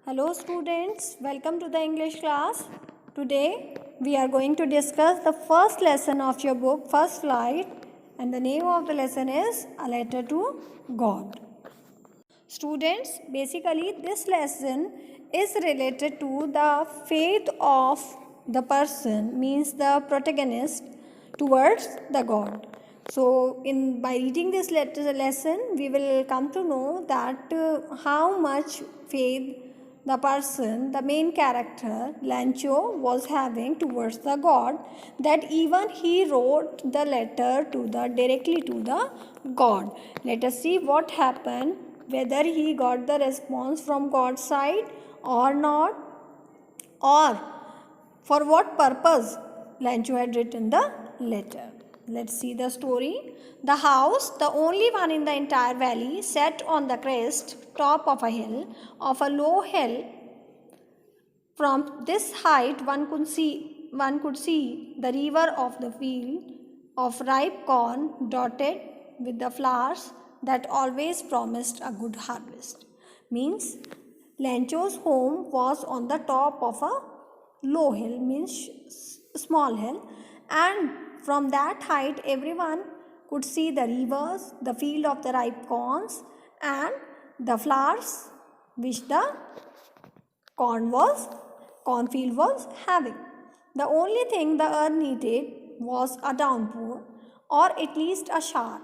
Hello students, welcome to the English class. Today we are going to discuss the first lesson of your book, First Flight, and the name of the lesson is A Letter to God. Students, basically this lesson is related to the faith of the person, means the protagonist, towards the God. So by reading this lesson we will come to know that how much faith the person, the main character, Lancho, was having towards the God, that even he wrote the letter directly to the God. Let us see what happened, whether he got the response from God's side or not, or for what purpose Lancho had written the letter. Let's see the story. The house, the only one in the entire valley, sat on the crest top of a hill, of a low hill. From this height one could see the river of the field of ripe corn dotted with the flowers that always promised a good harvest. Means Lancho's home was on the top of a low hill, means small hill, and from that height everyone could see the rivers, the field of the ripe corns, and the flowers which the cornfield was having. The only thing the earth needed was a downpour, or at least a shower.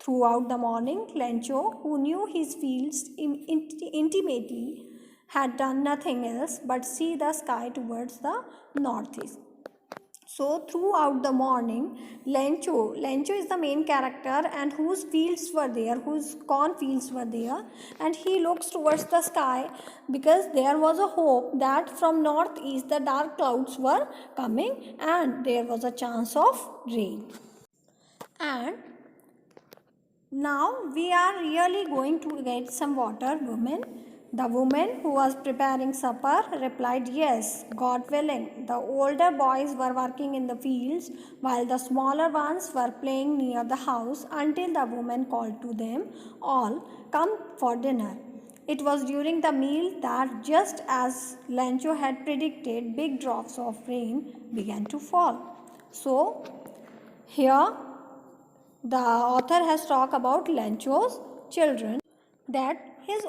Throughout the morning, Lencho, who knew his fields intimately, had done nothing else but see the sky towards the northeast. So throughout the morning, Lencho is the main character, and whose fields were there, whose cornfields were there, and he looks towards the sky because there was a hope that from northeast the dark clouds were coming and there was a chance of rain. And now we are really going to get some water, women. The woman who was preparing supper replied, "Yes, God willing." The older boys were working in the fields while the smaller ones were playing near the house until the woman called to them all, "Come for dinner." It was during the meal that, just as Lancho had predicted, big drops of rain began to fall. So here the author has talked about Lancho's children, that his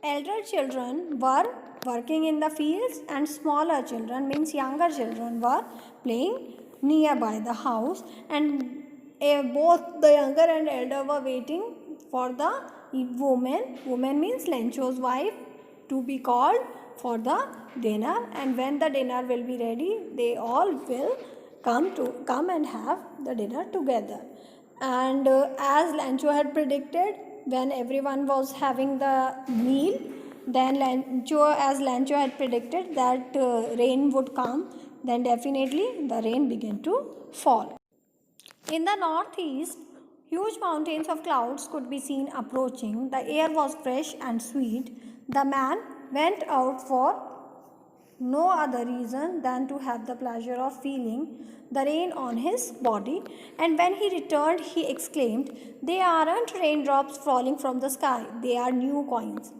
elder children were working in the fields and smaller children, means younger children, were playing nearby the house, and both the younger and elder were waiting for the woman means Lancho's wife, to be called for the dinner, and when the dinner will be ready they all will come and have the dinner together. And as Lancho had predicted, when everyone was having the meal, then as Lancho had predicted that rain would come, then definitely the rain began to fall. In the northeast, huge mountains of clouds could be seen approaching. The air was fresh and sweet. The man went out for no other reason than to have the pleasure of feeling the rain on his body, and when he returned he exclaimed, "They aren't raindrops falling from the sky, they are new coins.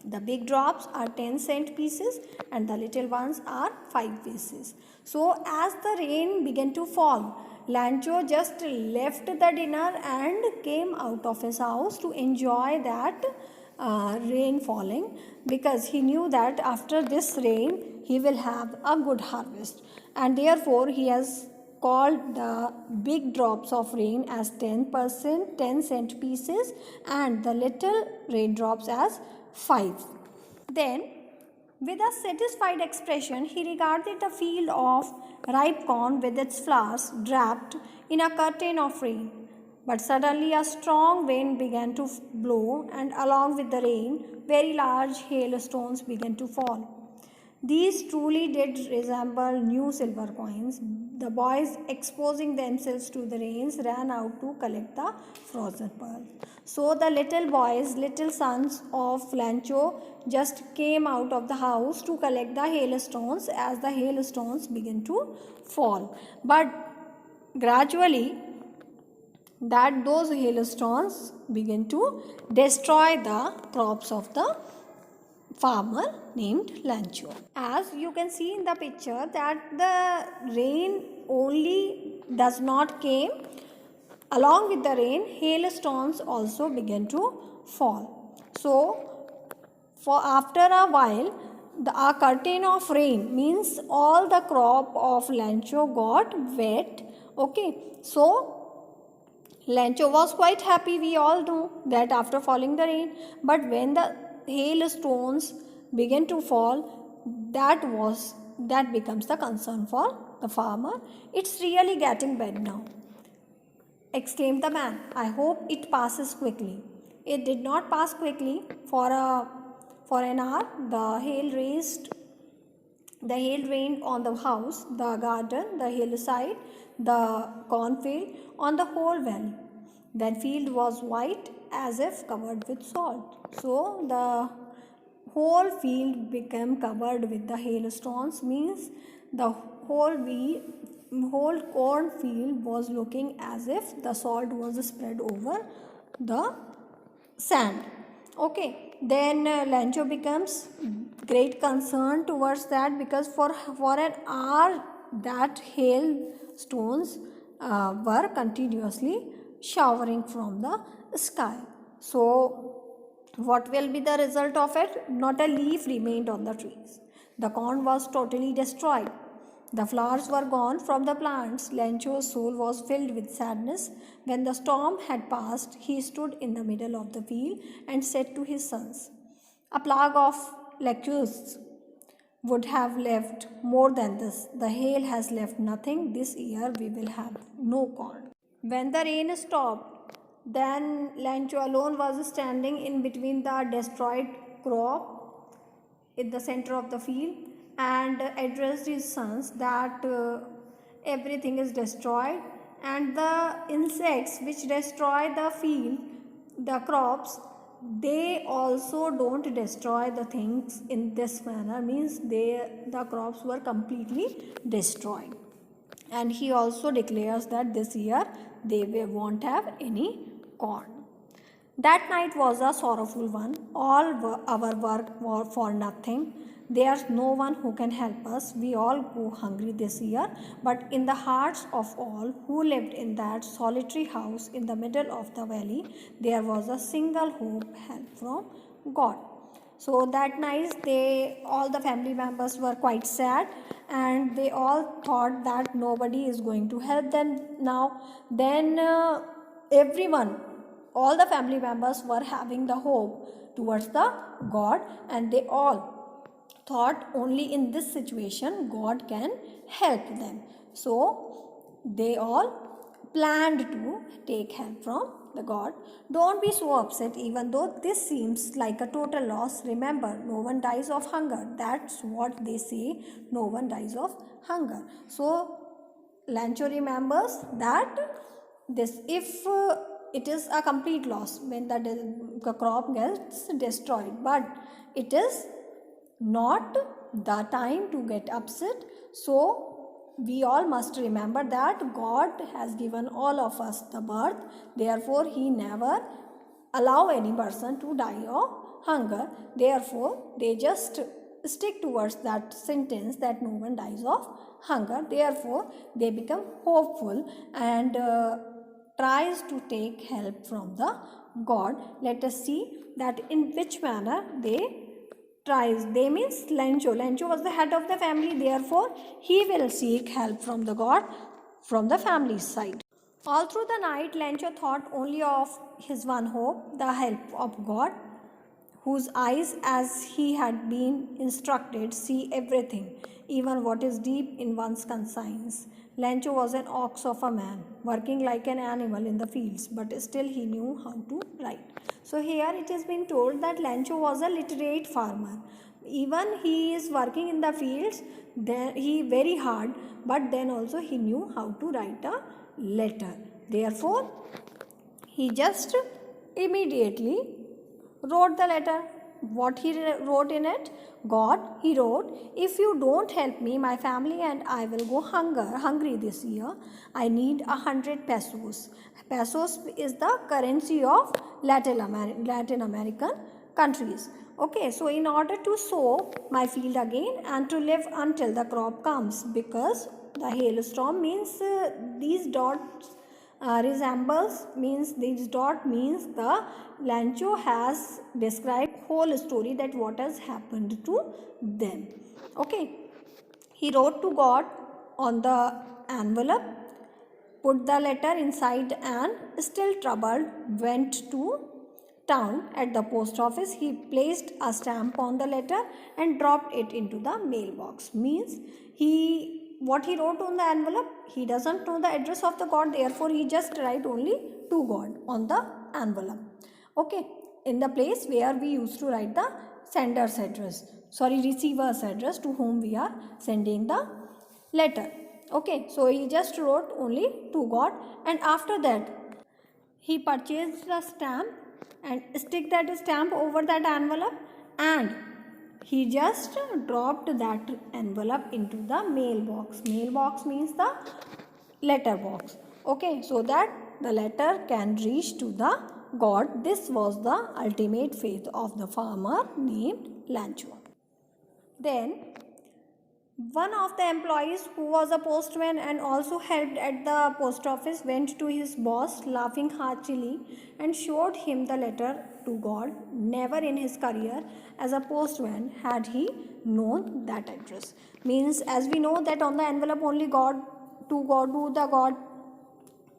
The big drops are 10-cent pieces and the little ones are 5 pieces." So as the rain began to fall, Lancho just left the dinner and came out of his house to enjoy that rain falling, because he knew that after this rain he will have a good harvest, and therefore he has called the big drops of rain as 10-cent pieces, and the little raindrops as 5. Then, with a satisfied expression, he regarded the field of ripe corn with its flowers draped in a curtain of rain. But suddenly a strong wind began to blow, and along with the rain, very large hailstones began to fall. These truly did resemble new silver coins. The boys, exposing themselves to the rains, ran out to collect the frozen pearls. So the little boys, little sons of Lancho, just came out of the house to collect the hailstones as the hailstones began to fall. But gradually, those hailstones begin to destroy the crops of the farmer named Lancho. As you can see in the picture that the rain only does not came, along with the rain hailstones also began to fall. So for after a while a curtain of rain means all the crop of Lancho got wet. Okay, so Lancho was quite happy, we all know that after falling the rain, but when the hailstones began to fall, that becomes the concern for the farmer. It's really getting bad now, exclaimed the man. I hope it passes quickly. It did not pass quickly. For an hour, the hail rained on the house, the garden, the hillside, the cornfield, on the whole valley. That field was white as if covered with salt. So the whole field became covered with the hailstones, means the whole cornfield was looking as if the salt was spread over the sand. Okay, then Lancho becomes great concern towards that, because for an hour that hailstones were continuously showering from the sky. So what will be the result of it? Not a leaf remained on the trees. The corn was totally destroyed. The flowers were gone from the plants. Lancho's soul was filled with sadness. When the storm had passed, he stood in the middle of the field and said to his sons, a plague of locusts would have left more than this. The hail has left nothing. This year we will have no corn. When the rain stopped, then Lancho alone was standing in between the destroyed crop in the center of the field and addressed his sons that everything is destroyed, and the insects which destroy the field, the crops, they also don't destroy the things in this manner, means the crops were completely destroyed. And he also declares that this year they won't have any corn. That night was a sorrowful one. All our work was for nothing. There's no one who can help us. We all go hungry this year. But in the hearts of all who lived in that solitary house in the middle of the valley, there was a single hope, help from God. So that night all the family members were quite sad, and they all thought that nobody is going to help them now. Then everyone, all the family members were having the hope towards the God, and they all thought only in this situation God can help them. So they all planned to take help from the God. Don't be so upset, even though this seems like a total loss. Remember, no one dies of hunger. That's what they say, no one dies of hunger. So Lancho remembers that this, if it is a complete loss when the crop gets destroyed, but it is not the time to get upset. So we all must remember that God has given all of us the birth, therefore he never allow any person to die of hunger. Therefore they just stick towards that sentence that no one dies of hunger. Therefore they become hopeful and tries to take help from the God. Let us see that in which manner they tries. They means Lancho. Lancho was the head of the family, therefore he will seek help from the God from the family's side. All through the night, Lancho thought only of his one hope, the help of God, whose eyes, as he had been instructed, see everything, even what is deep in one's conscience. Lancho was an ox of a man, working like an animal in the fields, but still he knew how to write. So here it has been told that Lancho was a literate farmer. Even he is working in the fields, then he very hard, but then also he knew how to write a letter. Therefore, he just immediately wrote the letter. What he wrote in it? God, he wrote, if you don't help me, my family and I will go hungry this year. I need 100 pesos. Pesos is the currency of Latin American countries. Okay, so in order to sow my field again and to live until the crop comes, because the hailstorm means these dots resembles means this dot means the Lancho has described whole story that what has happened to them. Okay, he wrote to God on the envelope, put the letter inside, and still troubled went to town. At the post office he placed a stamp on the letter and dropped it into the mailbox. Means what he wrote on the envelope, he doesn't know the address of the God, therefore he just write only to God on the envelope. Okay, in the place where we used to write the sender's address, receiver's address, to whom we are sending the letter. Okay, so he just wrote only to God, and after that he purchased the stamp and stick that stamp over that envelope, and he just dropped that envelope into the mailbox. Mailbox means the letter box. Okay, so that the letter can reach to the God. This was the ultimate faith of the farmer named Lancho. Then one of the employees, who was a postman and also helped at the post office, went to his boss laughing heartily and showed him the letter to God. Never in his career as a postman had he known that address. Means, as we know that on the envelope only God, to the God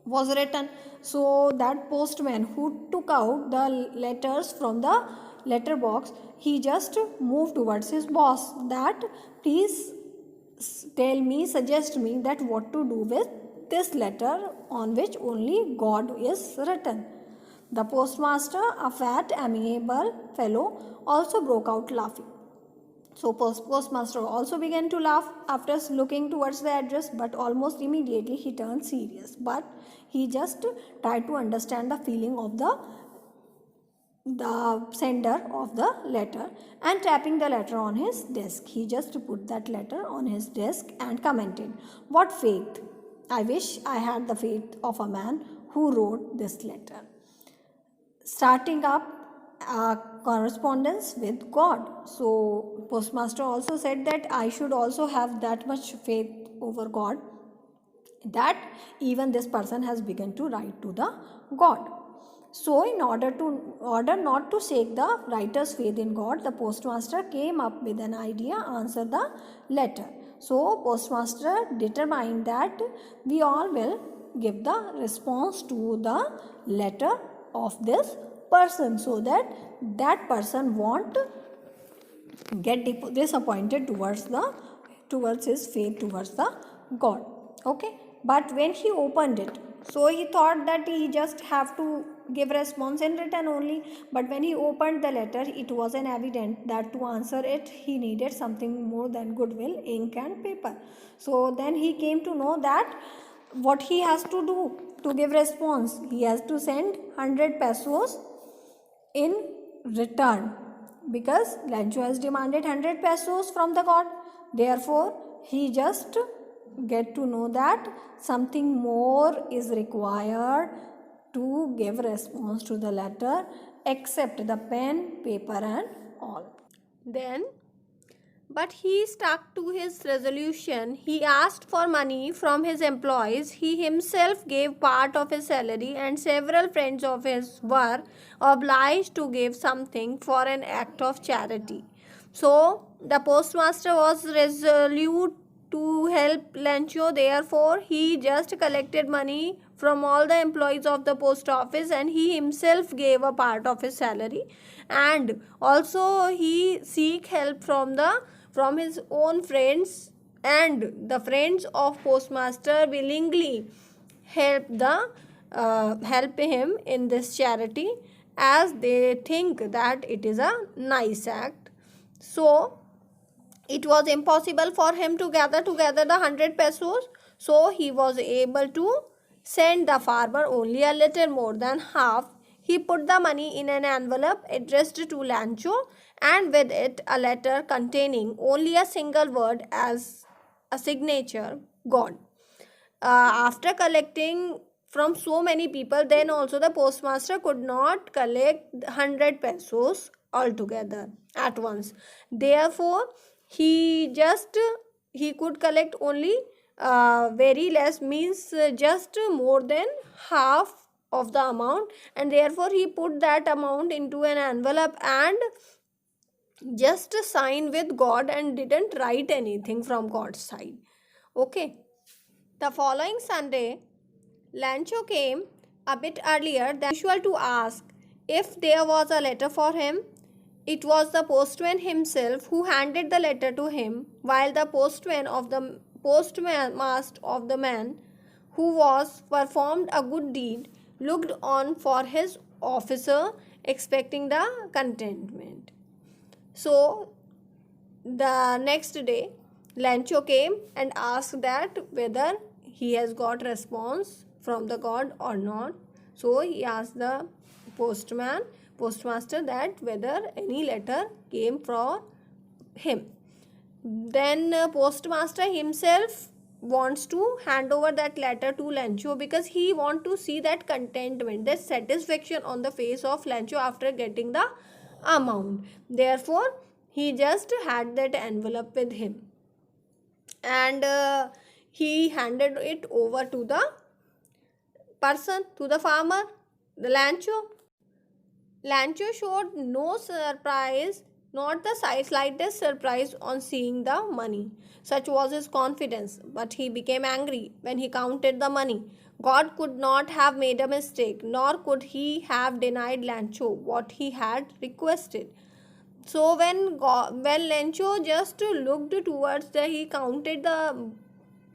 was written. So that postman who took out the letters from the letter box, he just moved towards his boss that please suggest me that what to do with this letter on which only God is written. The postmaster, a fat, amiable fellow, also broke out laughing. So postmaster also began to laugh after looking towards the address, but almost immediately he turned serious. But he just tried to understand the feeling of the sender of the letter, and tapping the letter on his desk, he just put that letter on his desk and commented, "What faith! I wish I had the faith of a man who wrote this letter." Starting up a correspondence with God. So postmaster also said that I should also have that much faith over God that even this person has begun to write to the God. So in order not to shake the writer's faith in God, the postmaster came up with an idea, answer the letter. So postmaster determined that we all will give the response to the letter of this person, so that that person won't get disappointed towards his faith towards the God. Okay, but when he opened it, so he thought that he just have to give response in written only, but when he opened the letter, it wasn't evident that to answer it he needed something more than goodwill, ink and paper. So then he came to know that what he has to do to give response, he has to send 100 pesos in return, because Lancho has demanded 100 pesos from the God. Therefore he just get to know that something more is required to give response to the letter except the pen, paper and all. Then, but he stuck to his resolution. He asked for money from his employees. He himself gave part of his salary, and several friends of his were obliged to give something for an act of charity. So the postmaster was resolute to help Lancho. Therefore he just collected money from all the employees of the post office, and he himself gave a part of his salary, and also he seek help from his own friends, and the friends of postmaster willingly help him in this charity, as they think that it is a nice act. So it was impossible for him to gather together the 100 pesos, so he was able to send the farmer only a little more than half. He put the money in an envelope addressed to Lancho, and with it a letter containing only a single word as a signature, God. After collecting from so many people, then also the postmaster could not collect 100 pesos altogether at once. Therefore, he could collect only very less, means just more than half of the amount, and therefore he put that amount into an envelope and just signed with God and didn't write anything from God's side. Okay. The following Sunday, Lancho came a bit earlier than usual to ask if there was a letter for him. It was the postman himself who handed the letter to him, while the postmaster of the man who was performed a good deed looked on for his officer, expecting the contentment. So the next day, Lancho came and asked that whether he has got response from the god or not. So he asked the postmaster, that whether any letter came for him. Then postmaster himself wants to hand over that letter to Lancho because he want to see that contentment, that satisfaction on the face of Lancho after getting the amount. Therefore, he just had that envelope with him, and he handed it over to the person, to the farmer, the Lancho. Lancho showed no surprise, not the slightest surprise on seeing the money. Such was his confidence, but he became angry when he counted the money. God could not have made a mistake, nor could he have denied Lancho what he had requested. So when Lancho just looked towards he counted the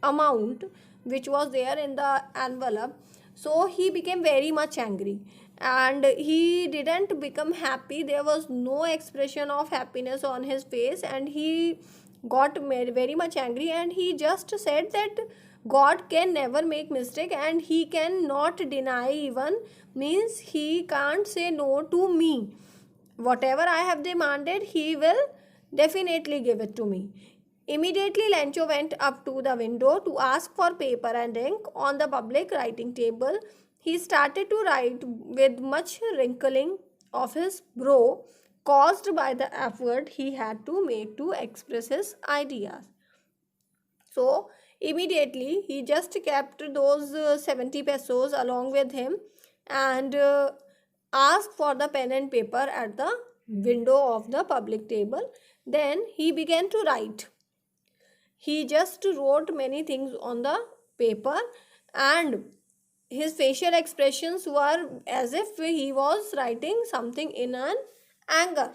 amount which was there in the envelope, so he became very much angry and he didn't become happy. There was no expression of happiness on his face, and he got very much angry, and he just said that God can never make mistake and he cannot deny, even means he can't say no to me. Whatever I have demanded, he will definitely give it to me. Immediately, Lancho went up to the window to ask for paper and ink on the public writing table. He started to write with much wrinkling of his brow, caused by the effort he had to make to express his ideas. So, immediately, he just kept those 70 pesos along with him and asked for the pen and paper at the window of the public table. Then he began to write. He just wrote many things on the paper, and his facial expressions were as if he was writing something in an anger.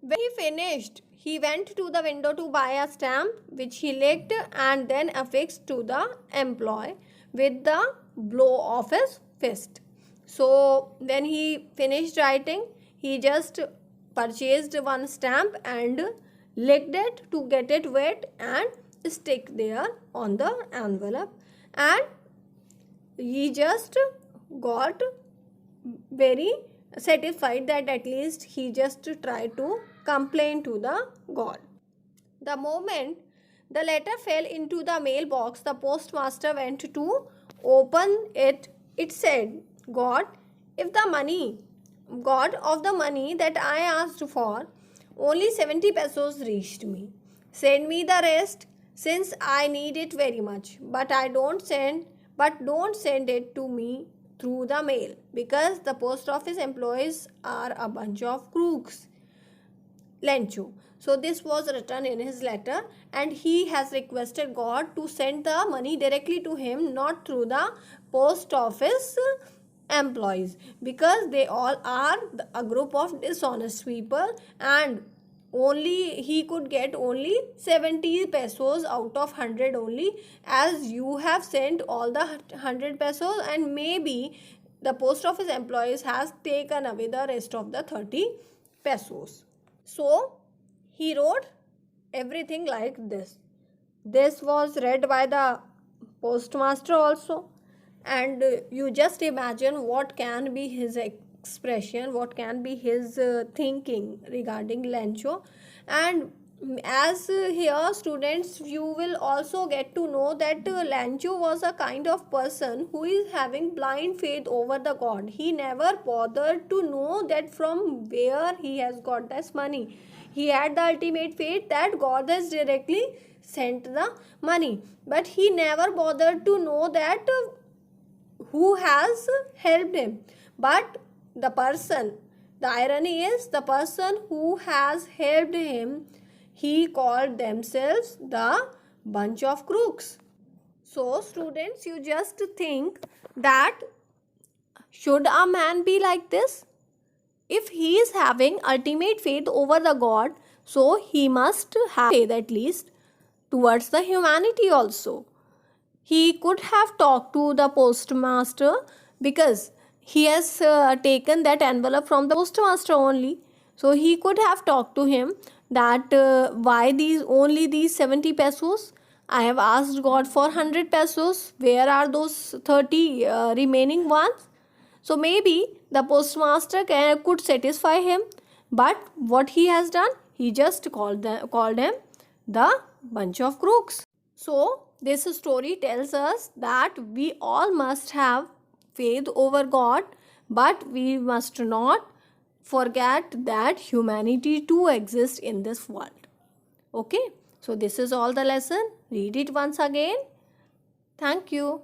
When he finished, he went to the window to buy a stamp, which he licked and then affixed to the employee with the blow of his fist. So when he finished writing, he just purchased one stamp and licked it to get it wet and stick there on the envelope, and he just got very satisfied that at least he just tried to complain to the god. The moment the letter fell into the mailbox, the postmaster went to open it. It said, God, if the money, God of the money that I asked for, only 70 pesos reached me. Send me the rest since I need it very much. But don't send it to me through the mail, because the post office employees are a bunch of crooks. Lancho. So this was written in his letter, and he has requested God to send the money directly to him, not through the post office employees, because they all are a group of dishonest people, and only he could get only 70 pesos out of 100 only, as you have sent all the 100 pesos, and maybe the post office employees has taken away the rest of the 30 pesos. So he wrote everything like this. This was read by the postmaster also, and you just imagine what can be his expression, what can be his thinking regarding Lancho. And As here students, you will also get to know that Lancho was a kind of person who is having blind faith over the god. He never bothered to know that from where he has got this money. He had the ultimate faith that god has directly sent the money, but he never bothered to know that who has helped him. But the irony is, the person who has helped him, he called themselves the bunch of crooks. So students, you just think that should a man be like this? If he is having ultimate faith over the god, so he must have faith at least towards the humanity also. He could have talked to the postmaster because he has taken that envelope from the postmaster only. So he could have talked to him that why these 70 pesos? I have asked God for 100 pesos. Where are those 30 remaining ones? So maybe the postmaster could satisfy him, but what he has done, he just called him the bunch of crooks. So this story tells us that we all must have faith over God, but we must not forget that humanity too exists in this world. Okay, so this is all the lesson. Read it once again. Thank you.